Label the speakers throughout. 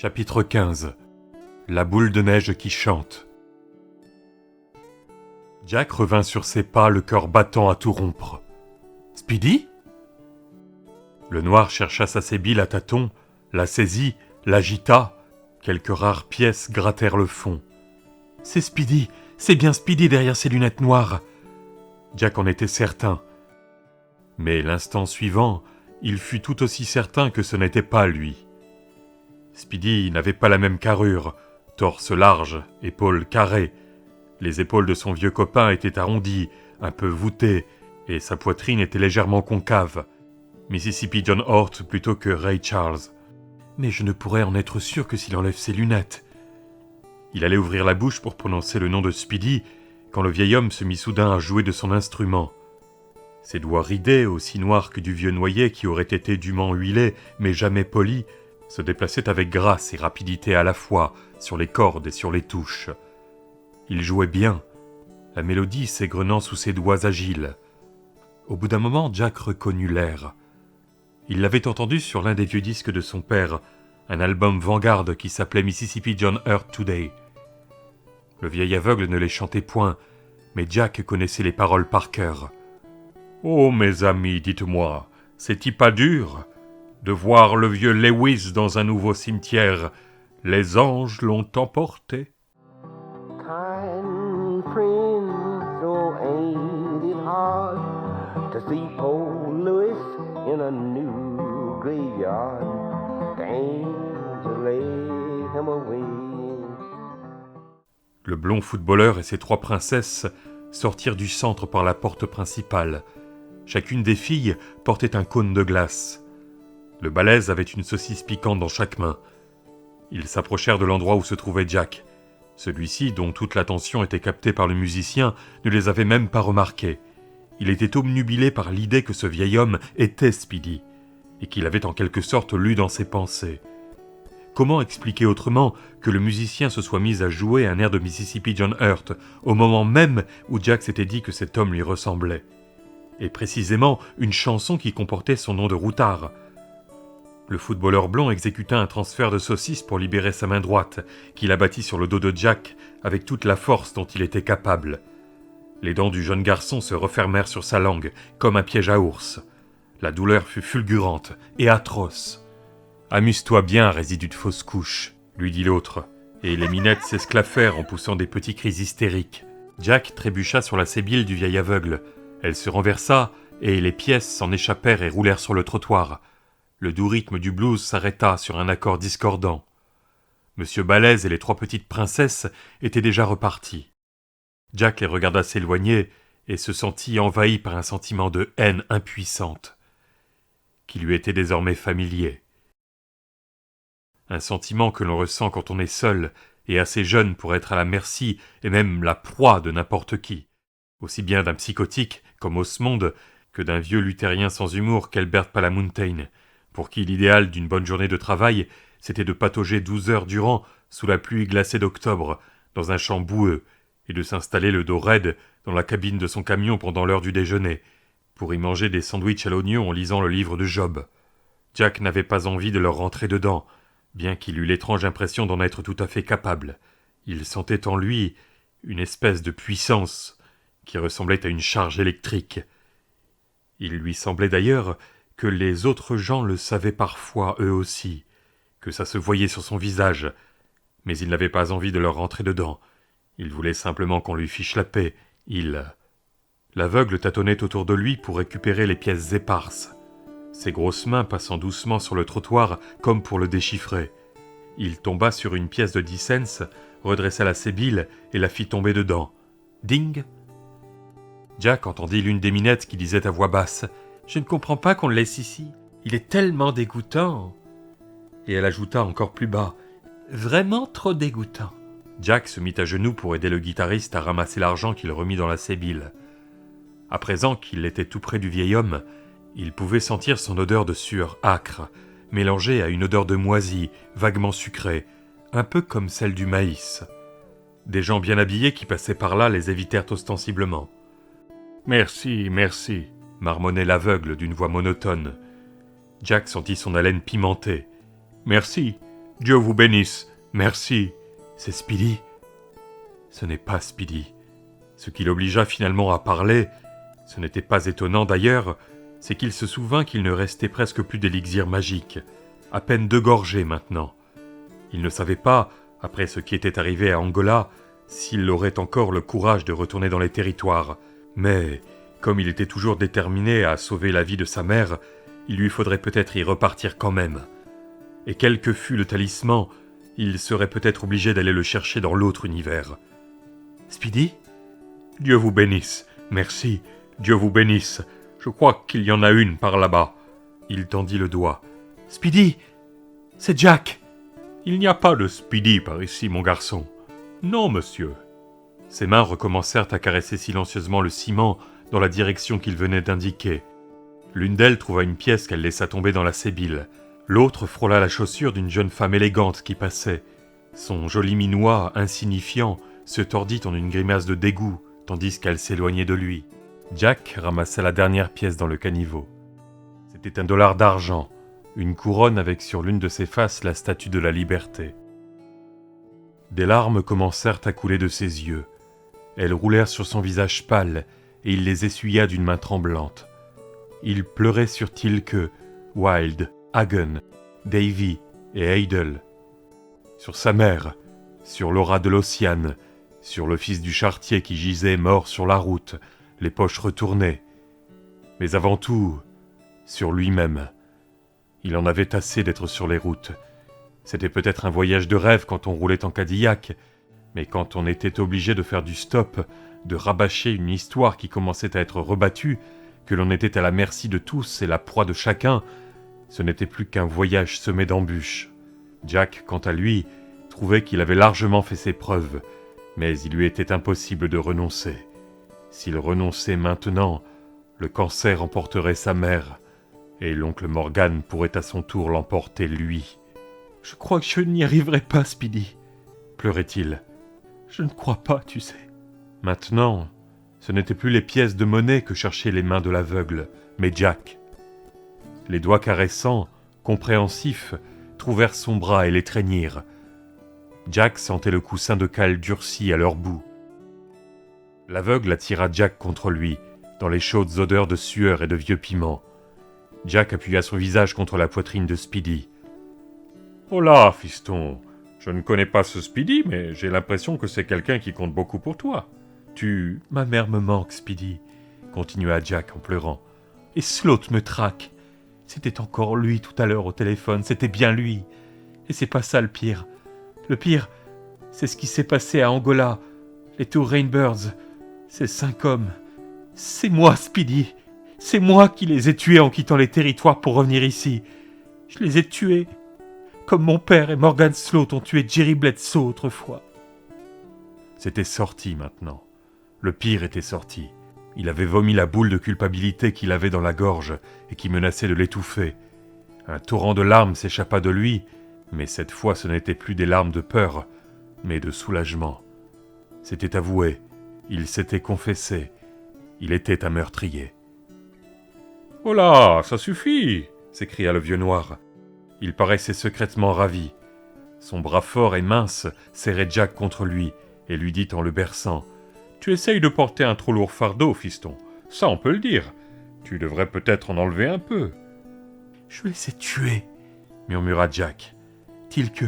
Speaker 1: Chapitre 15. La boule de neige qui chante. Jack revint sur ses pas, le cœur battant à tout rompre. « Speedy ?» Le noir chercha sa sébile à tâtons, la saisit, l'agita. Quelques rares pièces grattèrent le fond. « C'est Speedy, c'est bien Speedy derrière ses lunettes noires !» Jack en était certain. Mais l'instant suivant, il fut tout aussi certain que ce n'était pas lui. Speedy n'avait pas la même carrure, torse large, épaules carrées. Les épaules de son vieux copain étaient arrondies, un peu voûtées, et sa poitrine était légèrement concave. Mississippi John Hort plutôt que Ray Charles. Mais je ne pourrais en être sûr que s'il enlève ses lunettes. Il allait ouvrir la bouche pour prononcer le nom de Speedy, quand le vieil homme se mit soudain à jouer de son instrument. Ses doigts ridés, aussi noirs que du vieux noyer qui aurait été dûment huilé, mais jamais poli, se déplaçaient avec grâce et rapidité à la fois, sur les cordes et sur les touches. Il jouait bien, la mélodie s'égrenant sous ses doigts agiles. Au bout d'un moment, Jack reconnut l'air. Il l'avait entendu sur l'un des vieux disques de son père, un album Vanguard qui s'appelait Mississippi John Hurt Today. Le vieil aveugle ne les chantait point, mais Jack connaissait les paroles par cœur. « Oh, mes amis, dites-moi, c'est-il pas dur de voir le vieux Lewis dans un nouveau cimetière? Les anges l'ont emporté. »
Speaker 2: Kind friends, oh ain't it hard to see old Louis in a new graveyard? The angels lay him away.
Speaker 1: Le blond footballeur et ses trois princesses sortirent du centre par la porte principale. Chacune des filles portait un cône de glace. Le balèze avait une saucisse piquante dans chaque main. Ils s'approchèrent de l'endroit où se trouvait Jack. Celui-ci, dont toute l'attention était captée par le musicien, ne les avait même pas remarqués. Il était obnubilé par l'idée que ce vieil homme était Speedy, et qu'il avait en quelque sorte lu dans ses pensées. Comment expliquer autrement que le musicien se soit mis à jouer un air de Mississippi John Hurt, au moment même où Jack s'était dit que cet homme lui ressemblait? Et précisément une chanson qui comportait son nom de routard. Le footballeur blond exécuta un transfert de saucisse pour libérer sa main droite, qu'il abattit sur le dos de Jack avec toute la force dont il était capable. Les dents du jeune garçon se refermèrent sur sa langue, comme un piège à ours. La douleur fut fulgurante et atroce. « Amuse-toi bien, résidu de fausse couche », lui dit l'autre, et les minettes s'esclaffèrent en poussant des petits cris hystériques. Jack trébucha sur la sébile du vieil aveugle. Elle se renversa, et les pièces s'en échappèrent et roulèrent sur le trottoir. Le doux rythme du blues s'arrêta sur un accord discordant. Monsieur Balèze et les trois petites princesses étaient déjà repartis. Jack les regarda s'éloigner et se sentit envahi par un sentiment de haine impuissante, qui lui était désormais familier. Un sentiment que l'on ressent quand on est seul et assez jeune pour être à la merci et même la proie de n'importe qui, aussi bien d'un psychotique comme Osmond que d'un vieux luthérien sans humour qu'Albert Palamountain, pour qui l'idéal d'une bonne journée de travail, c'était de patauger 12 heures durant sous la pluie glacée d'octobre, dans un champ boueux, et de s'installer le dos raide dans la cabine de son camion pendant l'heure du déjeuner, pour y manger des sandwichs à l'oignon en lisant le livre de Job. Jack n'avait pas envie de leur rentrer dedans, bien qu'il eût l'étrange impression d'en être tout à fait capable. Il sentait en lui une espèce de puissance qui ressemblait à une charge électrique. Il lui semblait d'ailleurs que les autres gens le savaient parfois eux aussi, que ça se voyait sur son visage, mais il n'avait pas envie de leur rentrer dedans. Il voulait simplement qu'on lui fiche la paix. L'aveugle tâtonnait autour de lui pour récupérer les pièces éparses, ses grosses mains passant doucement sur le trottoir comme pour le déchiffrer. Il tomba sur une pièce de 10 cents, redressa la sébile et la fit tomber dedans. Ding! Jack entendit l'une des minettes qui disait à voix basse « Je ne comprends pas qu'on le laisse ici. Il est tellement dégoûtant. » Et elle ajouta encore plus bas « Vraiment trop dégoûtant. » Jack se mit à genoux pour aider le guitariste à ramasser l'argent qu'il remit dans la sébile. À présent qu'il était tout près du vieil homme, il pouvait sentir son odeur de sueur âcre, mélangée à une odeur de moisi, vaguement sucrée, un peu comme celle du maïs. Des gens bien habillés qui passaient par là les évitèrent ostensiblement. « Merci, merci », marmonnait l'aveugle d'une voix monotone. Jack sentit son haleine pimentée. « Merci, Dieu vous bénisse. Merci. C'est Speedy. Ce n'est pas Speedy. Ce qui l'obligea finalement à parler, ce n'était pas étonnant d'ailleurs, c'est qu'il se souvint qu'il ne restait presque plus d'élixir magique. À peine 2 gorgées maintenant. Il ne savait pas, après ce qui était arrivé à Angola, s'il aurait encore le courage de retourner dans les territoires. Mais, comme il était toujours déterminé à sauver la vie de sa mère, il lui faudrait peut-être y repartir quand même. Et quel que fût le talisman, il serait peut-être obligé d'aller le chercher dans l'autre univers. Speedy ? Dieu vous bénisse. Merci. Dieu vous bénisse. Je crois qu'il y en a une par là-bas. Il tendit le doigt. Speedy ! C'est Jack ! Il n'y a pas de Speedy par ici, mon garçon. Non, monsieur. Ses mains recommencèrent à caresser silencieusement le ciment dans la direction qu'il venait d'indiquer. L'une d'elles trouva une pièce qu'elle laissa tomber dans la sébile. L'autre frôla la chaussure d'une jeune femme élégante qui passait. Son joli minois, insignifiant, se tordit en une grimace de dégoût, tandis qu'elle s'éloignait de lui. Jack ramassa la dernière pièce dans le caniveau. C'était un $1 d'argent, une couronne avec sur l'une de ses faces la statue de la liberté. Des larmes commencèrent à couler de ses yeux. Elles roulèrent sur son visage pâle, et il les essuya d'une main tremblante. Il pleurait sur Tilke, Wild, Hagen, Davy et Heidel. Sur sa mère, sur Laura de l'Ossian, sur le fils du charretier qui gisait mort sur la route, les poches retournées. Mais avant tout, sur lui-même. Il en avait assez d'être sur les routes. C'était peut-être un voyage de rêve quand on roulait en Cadillac, mais quand on était obligé de faire du stop, de rabâcher une histoire qui commençait à être rebattue, que l'on était à la merci de tous et la proie de chacun, ce n'était plus qu'un voyage semé d'embûches. Jack, quant à lui, trouvait qu'il avait largement fait ses preuves, mais il lui était impossible de renoncer. S'il renonçait maintenant, le cancer emporterait sa mère, et l'oncle Morgan pourrait à son tour l'emporter lui. « Je crois que je n'y arriverai pas, Speedy, » pleurait-il. « Je ne crois pas, tu sais. » Maintenant, ce n'étaient plus les pièces de monnaie que cherchaient les mains de l'aveugle, mais Jack. Les doigts caressants, compréhensifs, trouvèrent son bras et l'étreignirent. Jack sentait le coussin de cale durci à leur bout. L'aveugle attira Jack contre lui, dans les chaudes odeurs de sueur et de vieux piment. Jack appuya son visage contre la poitrine de Speedy. « Oh là, fiston, je ne connais pas ce Speedy, mais j'ai l'impression que c'est quelqu'un qui compte beaucoup pour toi. Tu... »« Ma mère me manque, Speedy, » continua Jack en pleurant. « Et Sloth me traque. C'était encore lui tout à l'heure au téléphone, c'était bien lui. Et c'est pas ça le pire. Le pire, c'est ce qui s'est passé à Angola, les Two Rainbirds, ces 5 hommes. C'est moi, Speedy. C'est moi qui les ai tués en quittant les territoires pour revenir ici. Je les ai tués, comme mon père et Morgan Sloth ont tué Jerry Bledsoe autrefois. » C'était sorti maintenant. Le pire était sorti. Il avait vomi la boule de culpabilité qu'il avait dans la gorge et qui menaçait de l'étouffer. Un torrent de larmes s'échappa de lui, mais cette fois ce n'était plus des larmes de peur, mais de soulagement. C'était avoué, il s'était confessé, il était un meurtrier. « Oh là, ça suffit !» s'écria le vieux noir. Il paraissait secrètement ravi. Son bras fort et mince serrait Jack contre lui et lui dit en le berçant « Tu essayes de porter un trop lourd fardeau, fiston. Ça, on peut le dire. Tu devrais peut-être en enlever un peu. »« Je les ai tués, » murmura Jack. « Tilke,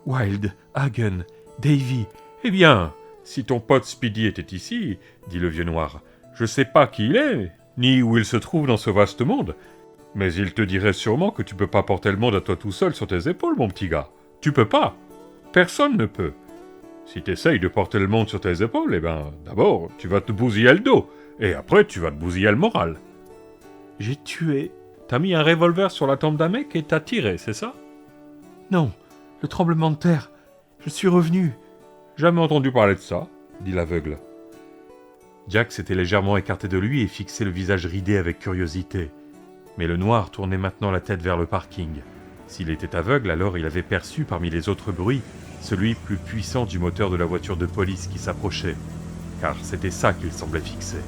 Speaker 1: Wild, Hagen, Davy. »« Eh bien, si ton pote Speedy était ici, dit le vieux noir, je sais pas qui il est, ni où il se trouve dans ce vaste monde, mais il te dirait sûrement que tu peux pas porter le monde à toi tout seul sur tes épaules, mon petit gars. Tu peux pas. Personne ne peut. Si t'essayes de porter le monde sur tes épaules, eh ben, d'abord, tu vas te bousiller le dos, et après, tu vas te bousiller le moral. »« J'ai tué. T'as mis un revolver sur la tempe d'un mec et t'as tiré, c'est ça ? » ?»« Non, le tremblement de terre. Je suis revenu. »« Jamais entendu parler de ça, » dit l'aveugle. Jack s'était légèrement écarté de lui et fixait le visage ridé avec curiosité. Mais le noir tournait maintenant la tête vers le parking. S'il était aveugle, alors il avait perçu parmi les autres bruits celui plus puissant du moteur de la voiture de police qui s'approchait, car c'était ça qu'il semblait fixer.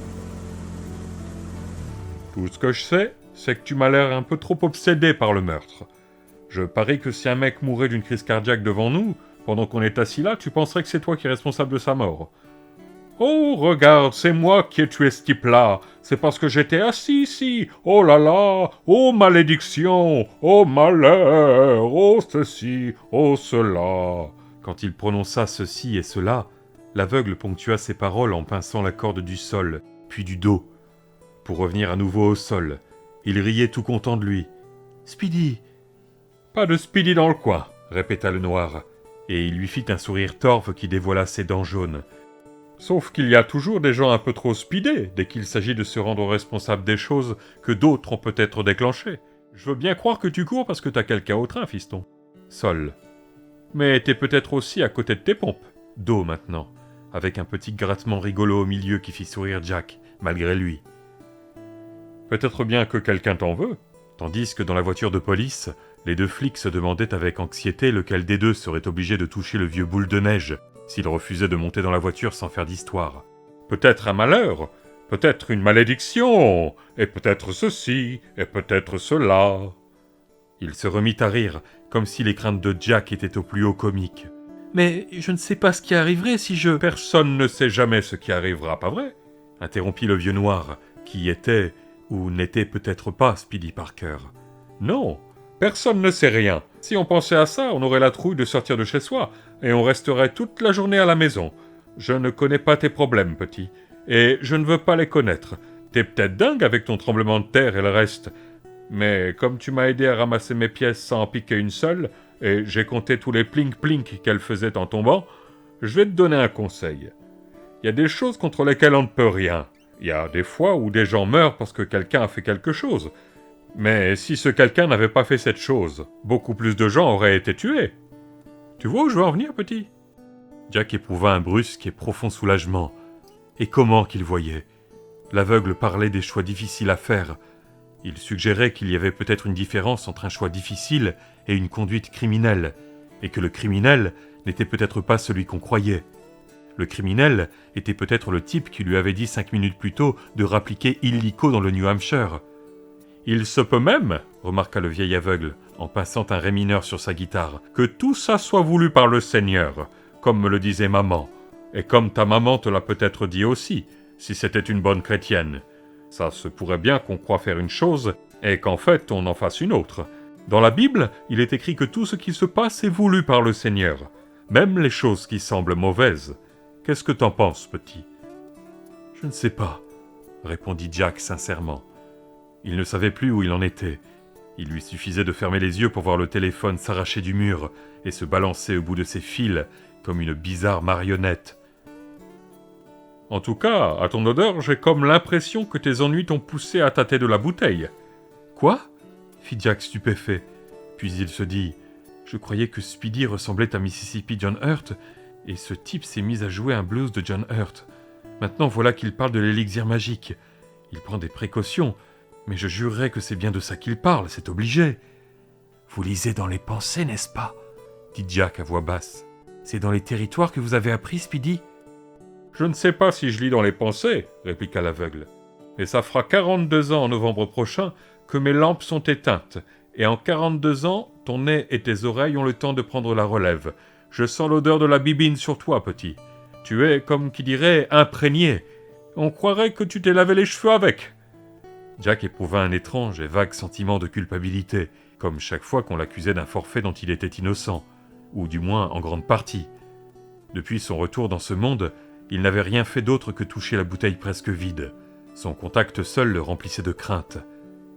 Speaker 1: « Tout ce que je sais, c'est que tu m'as l'air un peu trop obsédé par le meurtre. Je parie que si un mec mourait d'une crise cardiaque devant nous, pendant qu'on est assis là, tu penserais que c'est toi qui es responsable de sa mort. Oh, regarde, c'est moi qui ai tué ce type-là. C'est parce que j'étais assis ici. Oh là là, oh malédiction, oh malheur, oh ceci, oh cela. Quand il prononça ceci et cela, l'aveugle ponctua ses paroles en pinçant la corde du sol, puis du dos, pour revenir à nouveau au sol. Il riait tout content de lui. « Speedy !»« Pas de Speedy dans le coin !» répéta le noir, et il lui fit un sourire torve qui dévoila ses dents jaunes. « Sauf qu'il y a toujours des gens un peu trop speedés dès qu'il s'agit de se rendre responsable des choses que d'autres ont peut-être déclenchées. Je veux bien croire que tu cours parce que t'as quelqu'un au train, fiston. » Sol. « Mais t'es peut-être aussi à côté de tes pompes. » Do maintenant, avec un petit grattement rigolo au milieu qui fit sourire Jack, malgré lui. « Peut-être bien que quelqu'un t'en veut. » Tandis que dans la voiture de police, les deux flics se demandaient avec anxiété lequel des deux serait obligé de toucher le vieux boule de neige s'il refusait de monter dans la voiture sans faire d'histoire. Peut-être un malheur, peut-être une malédiction, et peut-être ceci, et peut-être cela. Il se remit à rire, comme si les craintes de Jack étaient au plus haut comique. « Mais je ne sais pas ce qui arriverait si je... »« Personne ne sait jamais ce qui arrivera, pas vrai ?» interrompit le vieux noir, qui était... ou n'était peut-être pas Speedy Parker. « Non, personne ne sait rien. Si on pensait à ça, on aurait la trouille de sortir de chez soi, et on resterait toute la journée à la maison. Je ne connais pas tes problèmes, petit, et je ne veux pas les connaître. T'es peut-être dingue avec ton tremblement de terre et le reste, mais comme tu m'as aidé à ramasser mes pièces sans en piquer une seule, et j'ai compté tous les plink-plink qu'elle faisait en tombant, je vais te donner un conseil. Il y a des choses contre lesquelles on ne peut rien. Il y a des fois où des gens meurent parce que quelqu'un a fait quelque chose. Mais si ce quelqu'un n'avait pas fait cette chose, beaucoup plus de gens auraient été tués. Tu vois où je veux en venir, petit ? Jack éprouva un brusque et profond soulagement. Et comment qu'il voyait ? L'aveugle parlait des choix difficiles à faire. Il suggérait qu'il y avait peut-être une différence entre un choix difficile et une conduite criminelle, et que le criminel n'était peut-être pas celui qu'on croyait. Le criminel était peut-être le type qui lui avait dit 5 minutes plus tôt de rappliquer illico dans le New Hampshire. « Il se peut même, remarqua le vieil aveugle, en pinçant un ré mineur sur sa guitare, que tout ça soit voulu par le Seigneur, comme me le disait maman, et comme ta maman te l'a peut-être dit aussi, si c'était une bonne chrétienne. Ça se pourrait bien qu'on croit faire une chose, et qu'en fait on en fasse une autre. Dans la Bible, il est écrit que tout ce qui se passe est voulu par le Seigneur, même les choses qui semblent mauvaises. Qu'est-ce que t'en penses, petit ? » « Je ne sais pas, » répondit Jack sincèrement. Il ne savait plus où il en était. Il lui suffisait de fermer les yeux pour voir le téléphone s'arracher du mur et se balancer au bout de ses fils comme une bizarre marionnette. « En tout cas, à ton odeur, j'ai comme l'impression que tes ennuis t'ont poussé à tâter de la bouteille. »« Quoi ?» fit Jack stupéfait. Puis il se dit « Je croyais que Speedy ressemblait à Mississippi John Hurt, et ce type s'est mis à jouer un blues de John Hurt. Maintenant voilà qu'il parle de l'élixir magique. Il prend des précautions, mais je jurerais que c'est bien de ça qu'il parle, c'est obligé. »« Vous lisez dans les pensées, n'est-ce pas ?» dit Jack à voix basse. « C'est dans les territoires que vous avez appris, Speedy ?»« Je ne sais pas si je lis dans les pensées, » répliqua l'aveugle. « Mais ça fera 42 ans en novembre prochain que mes lampes sont éteintes, et en 42 ans, ton nez et tes oreilles ont le temps de prendre la relève. Je sens l'odeur de la bibine sur toi, petit. Tu es, comme qui dirait, imprégné. On croirait que tu t'es lavé les cheveux avec. » Jack éprouva un étrange et vague sentiment de culpabilité, comme chaque fois qu'on l'accusait d'un forfait dont il était innocent, ou du moins en grande partie. Depuis son retour dans ce monde, il n'avait rien fait d'autre que toucher la bouteille presque vide. Son contact seul le remplissait de crainte.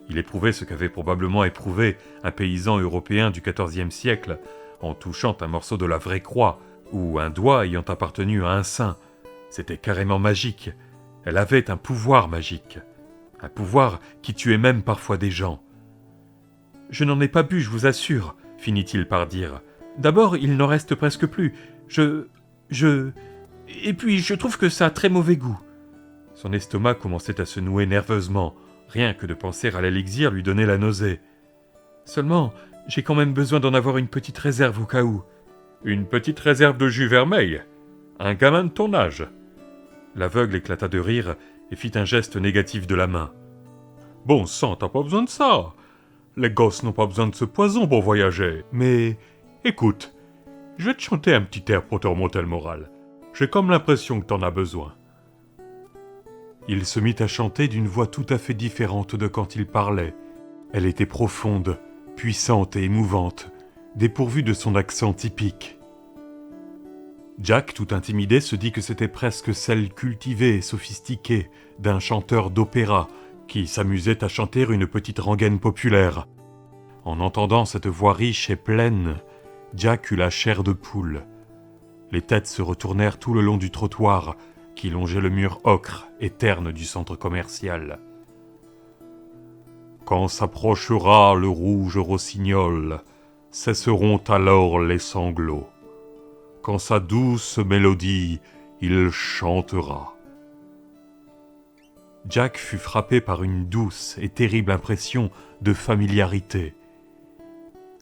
Speaker 1: Il éprouvait ce qu'avait probablement éprouvé un paysan européen du XIVe siècle en touchant un morceau de la vraie croix ou un doigt ayant appartenu à un saint. C'était carrément magique. Elle avait un pouvoir magique. Un pouvoir qui tuait même parfois des gens. « Je n'en ai pas bu, je vous assure, » finit-il par dire. « D'abord, il n'en reste presque plus. Et puis, je trouve que ça a très mauvais goût. » Son estomac commençait à se nouer nerveusement. Rien que de penser à l'élixir lui donnait la nausée. « Seulement, j'ai quand même besoin d'en avoir une petite réserve au cas où. »« Une petite réserve de jus vermeil ? Un gamin de ton âge ?» L'aveugle éclata de rire et fit un geste négatif de la main. « Bon sang, t'as pas besoin de ça. Les gosses n'ont pas besoin de ce poison pour voyager. Mais, écoute, je vais te chanter un petit air pour te remonter le moral. J'ai comme l'impression que t'en as besoin. » Il se mit à chanter d'une voix tout à fait différente de quand il parlait. Elle était profonde, puissante et émouvante, dépourvue de son accent typique. Jack, tout intimidé, se dit que c'était presque celle cultivée et sophistiquée d'un chanteur d'opéra qui s'amusait à chanter une petite rengaine populaire. En entendant cette voix riche et pleine, Jack eut la chair de poule. Les têtes se retournèrent tout le long du trottoir qui longeait le mur ocre et terne du centre commercial. Quand s'approchera le rouge rossignol, cesseront alors les sanglots. Quand sa douce mélodie, il chantera. Jack fut frappé par une douce et terrible impression de familiarité.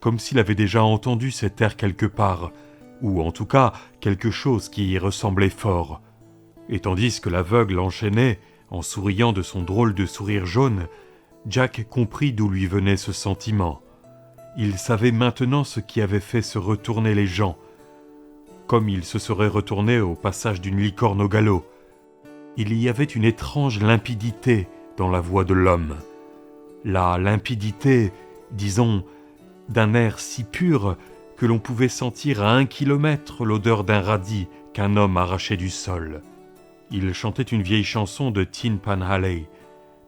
Speaker 1: Comme s'il avait déjà entendu cet air quelque part, ou en tout cas quelque chose qui y ressemblait fort. Et tandis que l'aveugle enchaînait, en souriant de son drôle de sourire jaune, Jack comprit d'où lui venait ce sentiment. Il savait maintenant ce qui avait fait se retourner les gens, comme il se serait retourné au passage d'une licorne au galop. Il y avait une étrange limpidité dans la voix de l'homme. La limpidité, disons, d'un air si pur que l'on pouvait sentir à 1 kilomètre l'odeur d'un radis qu'un homme arrachait du sol. Il chantait une vieille chanson de Tin Pan Alley,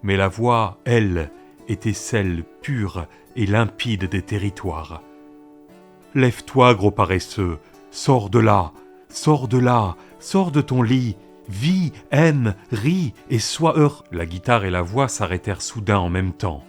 Speaker 1: mais la voix, elle, était celle pure et limpide des territoires. « Lève-toi, gros paresseux, sors de là, sors de là, sors de ton lit, vis, aime, ris et sois heureux. » La guitare et la voix s'arrêtèrent soudain en même temps.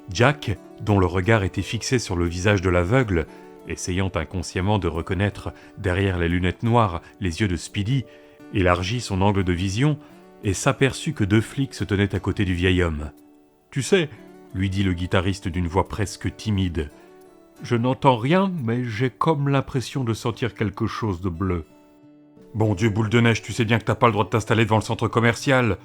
Speaker 1: Jack, dont le regard était fixé sur le visage de l'aveugle, essayant inconsciemment de reconnaître derrière les lunettes noires les yeux de Speedy, élargit son angle de vision et s'aperçut que 2 flics se tenaient à côté du vieil homme. « Tu sais, » lui dit le guitariste d'une voix presque timide, « je n'entends rien, mais j'ai comme l'impression de sentir quelque chose de bleu. »« Bon Dieu, boule de neige, tu sais bien que t'as pas le droit de t'installer devant le centre commercial !»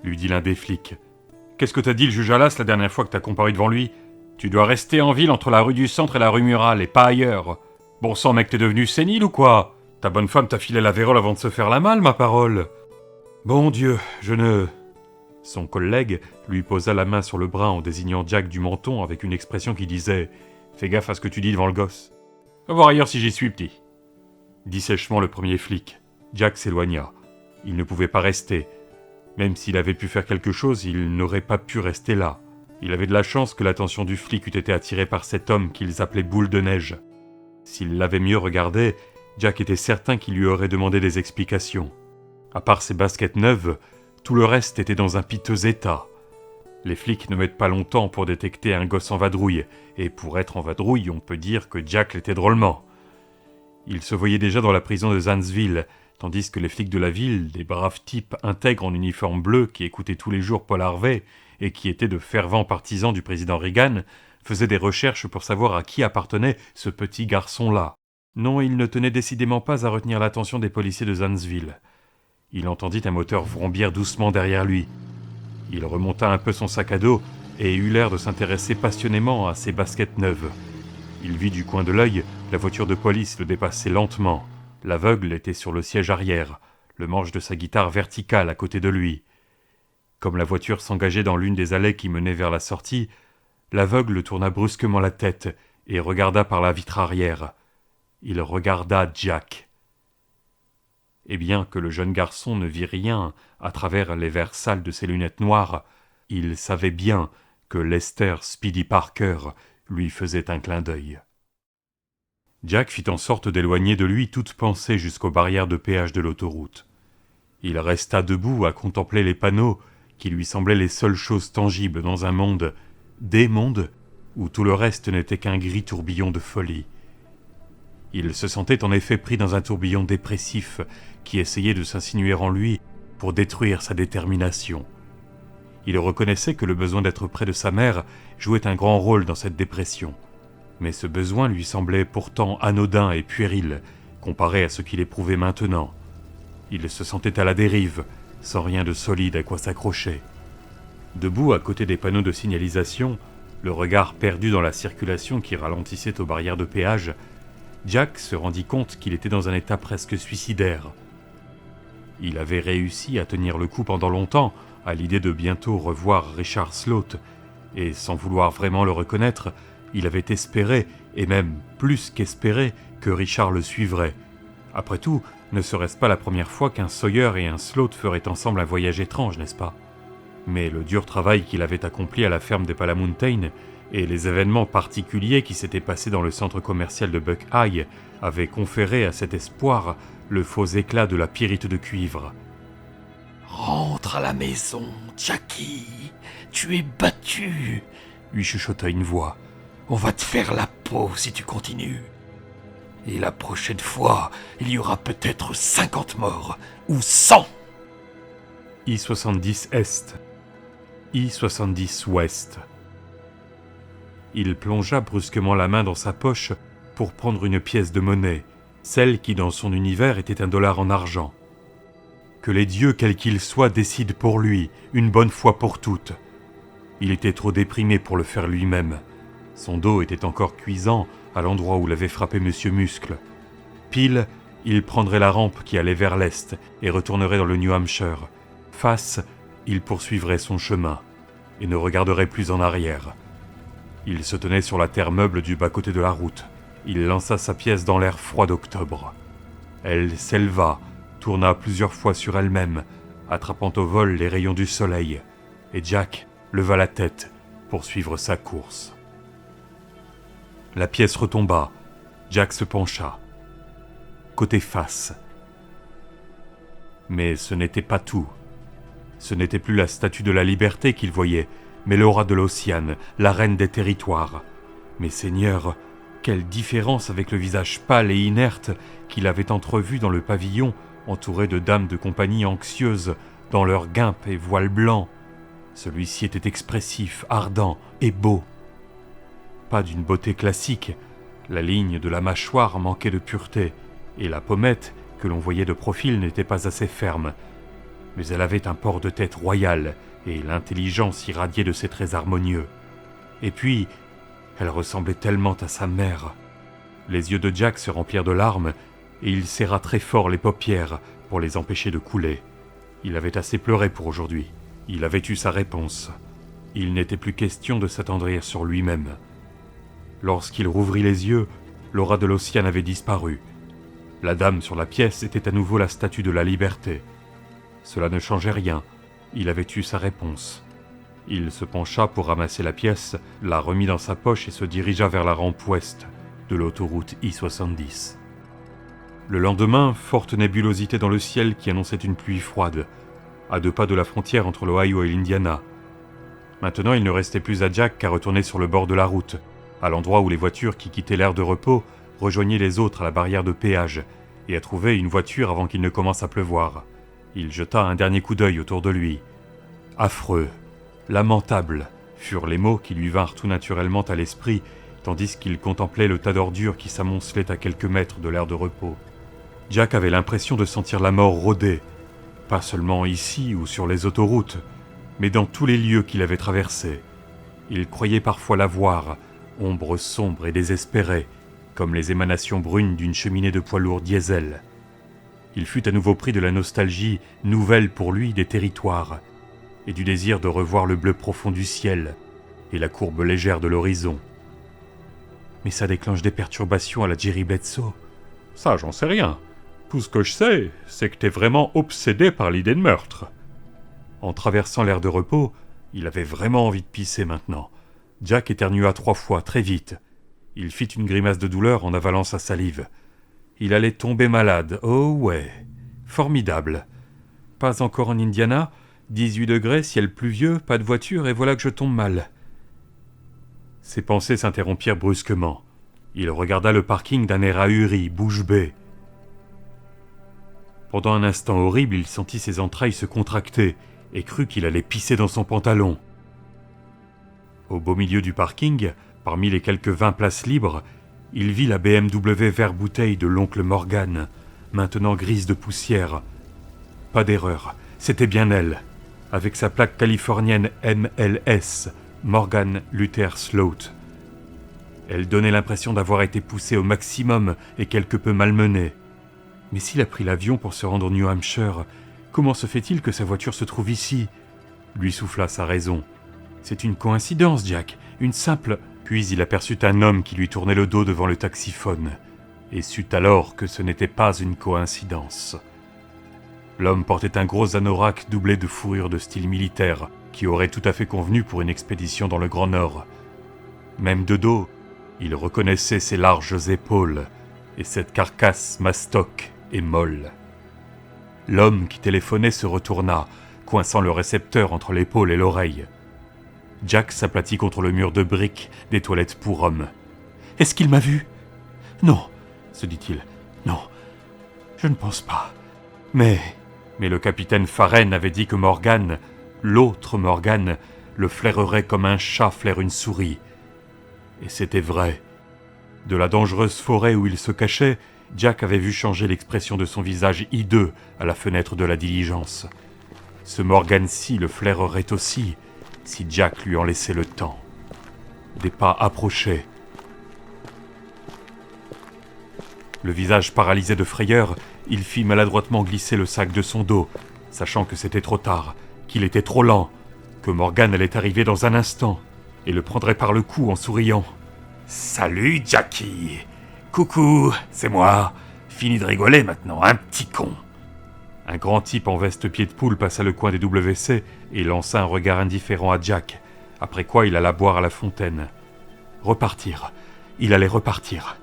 Speaker 1: lui dit l'un des flics. « Qu'est-ce que t'as dit le juge Alas la dernière fois que t'as comparu devant lui ? Tu dois rester en ville entre la rue du Centre et la rue Murale, et pas ailleurs. Bon sang, mec, t'es devenu sénile ou quoi ? Ta bonne femme t'a filé la vérole avant de se faire la malle, ma parole. Bon Dieu, je ne... » Son collègue lui posa la main sur le bras en désignant Jack du menton avec une expression qui disait « Fais gaffe à ce que tu dis devant le gosse. Va voir ailleurs si j'y suis, petit. » Dit sèchement le premier flic. Jack s'éloigna. Il ne pouvait pas rester. Même s'il avait pu faire quelque chose, il n'aurait pas pu rester là. Il avait de la chance que l'attention du flic eût été attirée par cet homme qu'ils appelaient Boule de Neige. S'il l'avait mieux regardé, Jack était certain qu'il lui aurait demandé des explications. À part ses baskets neuves, tout le reste était dans un piteux état. Les flics ne mettent pas longtemps pour détecter un gosse en vadrouille, et pour être en vadrouille, on peut dire que Jack l'était drôlement. Il se voyait déjà dans la prison de Zanesville, tandis que les flics de la ville, des braves types intègres en uniforme bleu qui écoutaient tous les jours Paul Harvey et qui étaient de fervents partisans du président Reagan, faisaient des recherches pour savoir à qui appartenait ce petit garçon-là. Non, il ne tenait décidément pas à retenir l'attention des policiers de Zanesville. Il entendit un moteur vrombir doucement derrière lui. Il remonta un peu son sac à dos et eut l'air de s'intéresser passionnément à ses baskets neuves. Il vit du coin de l'œil la voiture de police le dépasser lentement. L'aveugle était sur le siège arrière, le manche de sa guitare verticale à côté de lui. Comme la voiture s'engageait dans l'une des allées qui menaient vers la sortie, l'aveugle tourna brusquement la tête et regarda par la vitre arrière. Il regarda Jack. Et bien que le jeune garçon ne vit rien à travers les verres sales de ses lunettes noires, il savait bien que Lester Speedy Parker lui faisait un clin d'œil. Jack fit en sorte d'éloigner de lui toute pensée jusqu'aux barrières de péage de l'autoroute. Il resta debout à contempler les panneaux qui lui semblaient les seules choses tangibles dans un monde, des mondes, où tout le reste n'était qu'un gris tourbillon de folie. Il se sentait en effet pris dans un tourbillon dépressif qui essayait de s'insinuer en lui pour détruire sa détermination. Il reconnaissait que le besoin d'être près de sa mère jouait un grand rôle dans cette dépression. Mais ce besoin lui semblait pourtant anodin et puéril comparé à ce qu'il éprouvait maintenant. Il se sentait à la dérive, sans rien de solide à quoi s'accrocher. Debout à côté des panneaux de signalisation, le regard perdu dans la circulation qui ralentissait aux barrières de péage, Jack se rendit compte qu'il était dans un état presque suicidaire. Il avait réussi à tenir le coup pendant longtemps, à l'idée de bientôt revoir Richard Sloat, et sans vouloir vraiment le reconnaître, il avait espéré, et même plus qu'espéré, que Richard le suivrait. Après tout, ne serait-ce pas la première fois qu'un Sawyer et un Sloat feraient ensemble un voyage étrange, n'est-ce pas ? Mais le dur travail qu'il avait accompli à la ferme des Palamountain et les événements particuliers qui s'étaient passés dans le centre commercial de Buckeye avaient conféré à cet espoir le faux éclat de la pyrite de cuivre.
Speaker 3: « Rentre à la maison, Jackie, tu es battu !»
Speaker 1: lui chuchota une voix.
Speaker 3: « On va te faire la peau si tu continues. Et la prochaine fois, il y aura peut-être 50 morts, ou 100 !»
Speaker 1: I-70 Est, I-70 Ouest. Il plongea brusquement la main dans sa poche pour prendre une pièce de monnaie, celle qui dans son univers était $1 en argent. Que les dieux, quels qu'ils soient, décident pour lui, une bonne fois pour toutes. Il était trop déprimé pour le faire lui-même. Son dos était encore cuisant à l'endroit où l'avait frappé Monsieur Muscle. Pile, il prendrait la rampe qui allait vers l'est et retournerait dans le New Hampshire. Face, il poursuivrait son chemin et ne regarderait plus en arrière. Il se tenait sur la terre meuble du bas-côté de la route. Il lança sa pièce dans l'air froid d'octobre. Elle s'éleva, tourna plusieurs fois sur elle-même, attrapant au vol les rayons du soleil, et Jack leva la tête pour suivre sa course. La pièce retomba. Jack se pencha. Côté face. Mais ce n'était pas tout. Ce n'était plus la statue de la liberté qu'il voyait, mais Laura de l'Ossian, la reine des territoires. Mais Seigneur, quelle différence avec le visage pâle et inerte qu'il avait entrevu dans le pavillon, entouré de dames de compagnie anxieuses dans leurs guimpes et voiles blancs. Celui-ci était expressif, ardent et beau. Pas d'une beauté classique, la ligne de la mâchoire manquait de pureté, et la pommette, que l'on voyait de profil, n'était pas assez ferme. Mais elle avait un port de tête royal, et l'intelligence irradiait de ses traits harmonieux. Et puis, elle ressemblait tellement à sa mère. Les yeux de Jack se remplirent de larmes, et il serra très fort les paupières pour les empêcher de couler. Il avait assez pleuré pour aujourd'hui. Il avait eu sa réponse. Il n'était plus question de s'attendrir sur lui-même. Lorsqu'il rouvrit les yeux, Laura de l'Ossian avait disparu. La dame sur la pièce était à nouveau la statue de la liberté. Cela ne changeait rien. Il avait eu sa réponse. Il se pencha pour ramasser la pièce, la remit dans sa poche et se dirigea vers la rampe ouest de l'autoroute I-70. Le lendemain, forte nébulosité dans le ciel qui annonçait une pluie froide, à 2 pas de la frontière entre l'Ohio et l'Indiana. Maintenant, il ne restait plus à Jack qu'à retourner sur le bord de la route, à l'endroit où les voitures qui quittaient l'aire de repos rejoignaient les autres à la barrière de péage, et à trouver une voiture avant qu'il ne commence à pleuvoir. Il jeta un dernier coup d'œil autour de lui. Affreux, lamentable, furent les mots qui lui vinrent tout naturellement à l'esprit, tandis qu'il contemplait le tas d'ordures qui s'amoncelait à quelques mètres de l'aire de repos. Jack avait l'impression de sentir la mort rôder, pas seulement ici ou sur les autoroutes, mais dans tous les lieux qu'il avait traversés. Il croyait parfois la voir, ombre sombre et désespérée, comme les émanations brunes d'une cheminée de poids lourd diesel. Il fut à nouveau pris de la nostalgie, nouvelle pour lui, des territoires, et du désir de revoir le bleu profond du ciel et la courbe légère de l'horizon. Mais ça déclenche des perturbations à la Jerry Bledsoe. Ça, j'en sais rien. Tout ce que je sais, c'est que t'es vraiment obsédé par l'idée de meurtre. En traversant l'aire de repos, il avait vraiment envie de pisser maintenant. Jack éternua 3 fois, très vite. Il fit une grimace de douleur en avalant sa salive. Il allait tomber malade, oh ouais, formidable. Pas encore en Indiana, 18 degrés, ciel pluvieux, pas de voiture, et voilà que je tombe mal. Ses pensées s'interrompirent brusquement. Il regarda le parking d'un air ahuri, bouche bée. Pendant un instant horrible, il sentit ses entrailles se contracter et crut qu'il allait pisser dans son pantalon. Au beau milieu du parking, parmi les quelques 20 places libres, il vit la BMW vert bouteille de l'oncle Morgan, maintenant grise de poussière. Pas d'erreur, c'était bien elle, avec sa plaque californienne MLS Morgan Luther Sloat. Elle donnait l'impression d'avoir été poussée au maximum et quelque peu malmenée. Mais s'il a pris l'avion pour se rendre au New Hampshire, comment se fait-il que sa voiture se trouve ici ? Lui souffla sa raison. C'est une coïncidence, Jack, une simple... Puis il aperçut un homme qui lui tournait le dos devant le taxiphone, et sut alors que ce n'était pas une coïncidence. L'homme portait un gros anorak doublé de fourrure de style militaire, qui aurait tout à fait convenu pour une expédition dans le Grand Nord. Même de dos, il reconnaissait ses larges épaules, et cette carcasse mastoque et molle. L'homme qui téléphonait se retourna, coinçant le récepteur entre l'épaule et l'oreille. Jack s'aplatit contre le mur de briques des toilettes pour hommes. « Est-ce qu'il m'a vu ? Non, se dit-il. Non, je ne pense pas. Mais le capitaine Farren avait dit que Morgan, l'autre Morgan, le flairerait comme un chat flaire une souris. Et c'était vrai. De la dangereuse forêt où il se cachait, Jack avait vu changer l'expression de son visage hideux à la fenêtre de la diligence. Ce Morgan-ci le flairerait aussi, si Jack lui en laissait le temps. Des pas approchaient. Le visage paralysé de frayeur, il fit maladroitement glisser le sac de son dos, sachant que c'était trop tard, qu'il était trop lent, que Morgan allait arriver dans un instant, et le prendrait par le cou en souriant. « Salut, Jackie ! Coucou, c'est moi. Fini de rigoler maintenant, un petit con !» Un grand type en veste pied de poule passa le coin des WC et lança un regard indifférent à Jack, après quoi il alla boire à la fontaine. Repartir. Il allait repartir.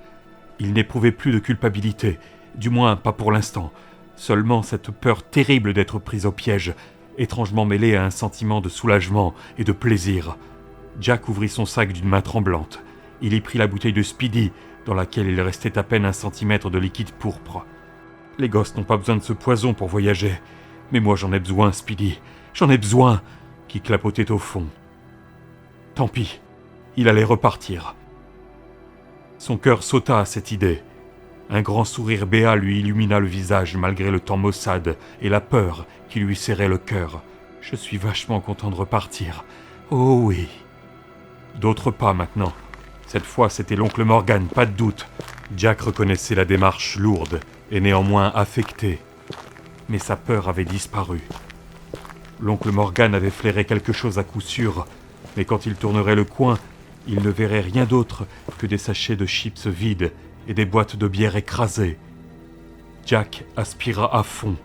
Speaker 1: Il n'éprouvait plus de culpabilité, du moins pas pour l'instant, seulement cette peur terrible d'être pris au piège, étrangement mêlée à un sentiment de soulagement et de plaisir. Jack ouvrit son sac d'une main tremblante. Il y prit la bouteille de Speedy, dans laquelle il restait à peine 1 centimètre de liquide pourpre. Les gosses n'ont pas besoin de ce poison pour voyager. Mais moi j'en ai besoin, Speedy. J'en ai besoin, qui clapotait au fond. Tant pis, il allait repartir. Son cœur sauta à cette idée. Un grand sourire béat lui illumina le visage malgré le temps maussade et la peur qui lui serrait le cœur. Je suis vachement content de repartir. Oh oui. D'autres pas maintenant. Cette fois c'était l'oncle Morgan, pas de doute. Jack reconnaissait la démarche lourde et néanmoins affectée. Mais sa peur avait disparu. L'oncle Morgan avait flairé quelque chose à coup sûr, mais quand il tournerait le coin, il ne verrait rien d'autre que des sachets de chips vides et des boîtes de bière écrasées. Jack aspira à fond,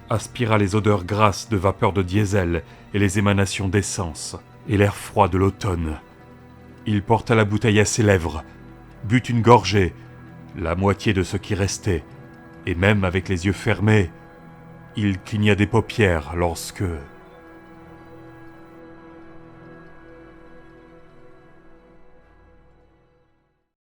Speaker 1: aspira les odeurs grasses de vapeur de diesel et les émanations d'essence, et l'air froid de l'automne. Il porta la bouteille à ses lèvres, but une gorgée, la moitié de ce qui restait, et même avec les yeux fermés, il cligna des paupières lorsque...